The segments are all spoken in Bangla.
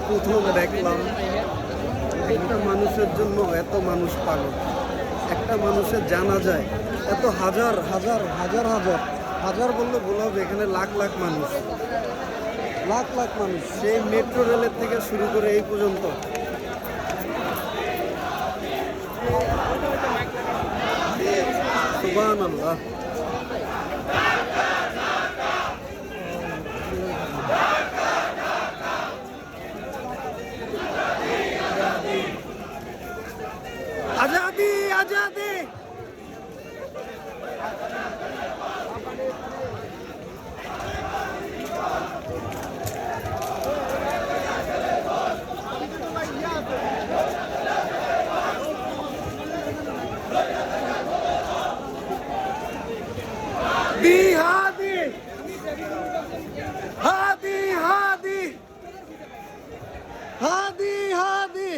প্রথম দেখলাম একটা মানুষের জন্য এত মানুষ পাগল। একটা মানুষের জানা যায় এত হাজার হাজার হাজার হাজার হাজার বললে ভুল হবে, এখানে লাখ লাখ মানুষ, লাখ লাখ মানুষ, সেই মেট্রো রেলের থেকে শুরু করে এই পর্যন্ত। সুবহানাল্লাহ। आजादी आजादी हादी हादी हादी हादी हादी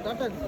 टाटा।